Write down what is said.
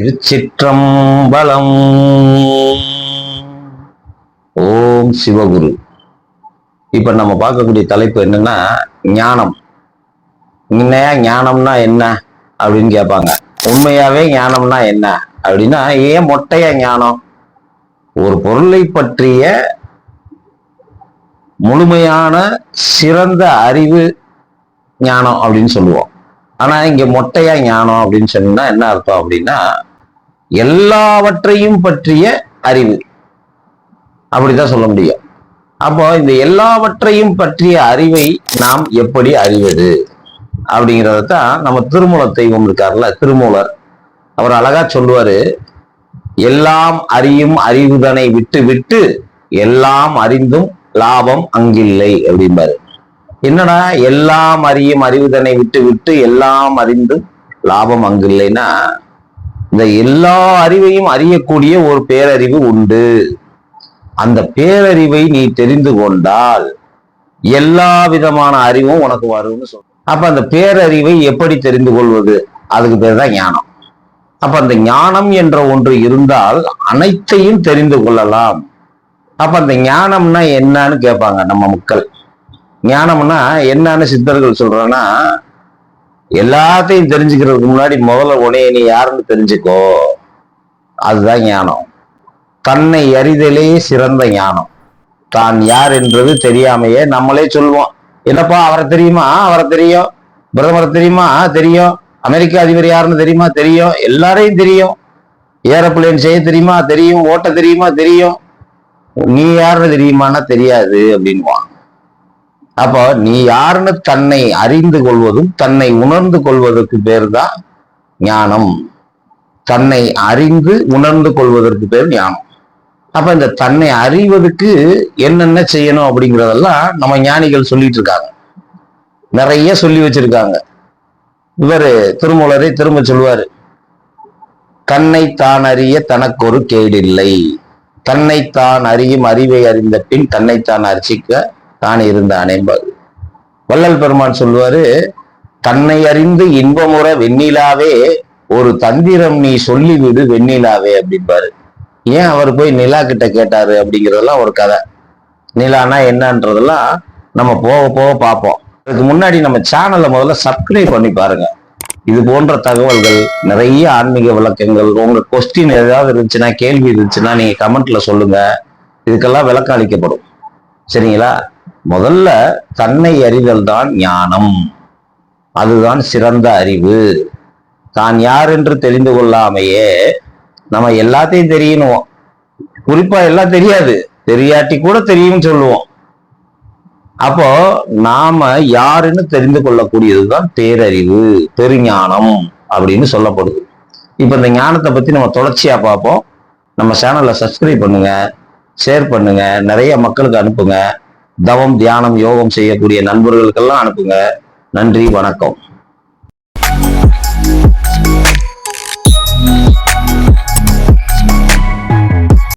திருச்சிற்றம்பலம். ஓம் சிவகுரு. இப்ப நம்ம பார்க்கக்கூடிய தலைப்பு என்னன்னா ஞானம். உண்மையா ஞானம்னா என்ன அப்படின்னு கேட்பாங்க. உண்மையாவே ஞானம்னா என்ன அப்படின்னா, ஏன் மொட்டையா ஞானம்? ஒரு பொருளை பற்றிய முழுமையான சிறந்த அறிவு ஞானம் அப்படின்னு சொல்லுவோம். ஆனா இங்க மொட்டையா ஞானம் அப்படின்னு சொன்னா என்ன அர்த்தம் அப்படின்னா, எல்லாவற்றையும் பற்றிய அறிவு அப்படிதான் சொல்ல முடியும். அப்போ இந்த எல்லாவற்றையும் பற்றிய அறிவை நாம் எப்படி அறிவது அப்படிங்கிறதான் நம்ம திருமூலர் தெய்வம் இருக்காருல்ல, திருமூலர், அவர் அழகா சொல்லுவாரு, எல்லாம் அறியும் அறிவுதனை விட்டு விட்டு எல்லாம் அறிந்தும் லாபம் அங்கில்லை அப்படிம்பாரு. என்னடா எல்லாம் அறியும் அறிவுதனை விட்டு விட்டு எல்லாம் அறிந்தும் லாபம் அங்கில்லைன்னா, இந்த எல்லா அறிவையும் அறியக்கூடிய ஒரு பேரறிவு உண்டு. அந்த பேரறிவை நீ தெரிந்து கொண்டால் எல்லா விதமான அறிவும் உனக்கு வரும்னு சொல்ற. அப்ப அந்த பேரறிவை எப்படி தெரிந்து கொள்வது? அதுக்கு பேர் தான் ஞானம். அப்ப அந்த ஞானம் என்ற ஒன்று இருந்தால் அனைத்தையும் தெரிந்து கொள்ளலாம். அப்ப அந்த ஞானம்னா என்னன்னு கேட்பாங்க நம்ம மக்கள். ஞானம்னா என்னன்னு சித்தர்கள் சொல்றேன்னா, எல்லாத்தையும் தெரிஞ்சுக்கிறதுக்கு முன்னாடி முதல்ல உனைய நீ யாருன்னு தெரிஞ்சுக்கோ, அதுதான் ஞானம். தன்னை அறிதலே சிறந்த ஞானம். தான் யார் என்றது தெரியாமையே நம்மளே சொல்லுவோம், என்னப்பா அவரை தெரியுமா? அவரை தெரியும். பிரதமரை தெரியுமா? தெரியும். அமெரிக்க அதிபர் யாருன்னு தெரியுமா? தெரியும். எல்லாரையும் தெரியும். ஏரோப்ளேன் செய்ய தெரியுமா? தெரியும். ஓட்ட தெரியுமா? தெரியும். நீ யாருன்னு தெரியுமான்னா தெரியாது அப்படின்வான். அப்போ நீ யாருன்னு தன்னை அறிந்து கொள்வதும் தன்னை உணர்ந்து கொள்வதற்கு பேர் தான் ஞானம். தன்னை அறிந்து உணர்ந்து கொள்வதற்கு பேர் ஞானம். அப்ப இந்த தன்னை அறிவதற்கு என்னென்ன செய்யணும் அப்படிங்கிறதெல்லாம் நம்ம ஞானிகள் சொல்லிட்டு இருக்காங்க, நிறைய சொல்லி வச்சிருக்காங்க. இவரு திருமூலரை திரும்ப சொல்லுவாரு, தன்னை தான் அறிய தனக்கு ஒரு கேடில்லை, தன்னைத்தான் அறியும் அறிவை அறிந்த பின் தன்னைத்தான் அர்ச்சிக்க தான் இருந்தானே. வள்ளல் பெருமான் சொல்லுவாரு, தன்னை அறிந்து இன்பமுற வெண்ணிலாவே ஒரு தந்திரம் நீ சொல்லிவிடு வெண்ணிலாவே அப்படின்பாரு. ஏன் அவர் போய் நிலா கிட்ட கேட்டாரு அப்படிங்கிறதெல்லாம் ஒரு கதை. நிலானா என்னன்றதெல்லாம் நம்ம போக போக பார்ப்போம். அதுக்கு முன்னாடி நம்ம சேனலை முதல்ல சப்ஸ்கிரைப் பண்ணி பாருங்க. இது போன்ற தகவல்கள், நிறைய ஆன்மீக விளக்கங்கள், உங்க கொஸ்டின் ஏதாவது இருந்துச்சுன்னா, கேள்வி இருந்துச்சுன்னா நீங்க கமெண்ட்ல சொல்லுங்க, இதுக்கெல்லாம் விளக்கம் அளிக்கப்படும். சரிங்களா? முதல்ல தன்னை அறிதல் தான் ஞானம். அதுதான் சிறந்த அறிவு. தான் யார் என்று தெரிந்து கொள்ளாமையே நம்ம எல்லாத்தையும் தெரியணும். குறிப்பா எல்லாம் தெரியாது, தெரியாட்டி கூட தெரியும் சொல்லுவோம். அப்போ நாம யாருன்னு தெரிந்து கொள்ளக்கூடியதுதான் பேரறிவு, பெருஞானம் அப்படின்னு சொல்லப்படுது. இப்ப இந்த ஞானத்தை பத்தி நம்ம தொடர்ச்சியா பார்ப்போம். நம்ம சேனல்ல சப்ஸ்கிரைப் பண்ணுங்க, ஷேர் பண்ணுங்க, நிறைய மக்களுக்கு அனுப்புங்க. தவம், தியானம், யோகம் செய்யக்கூடிய நண்பர்களுக்கெல்லாம் அனுப்புங்க. நன்றி, வணக்கம்.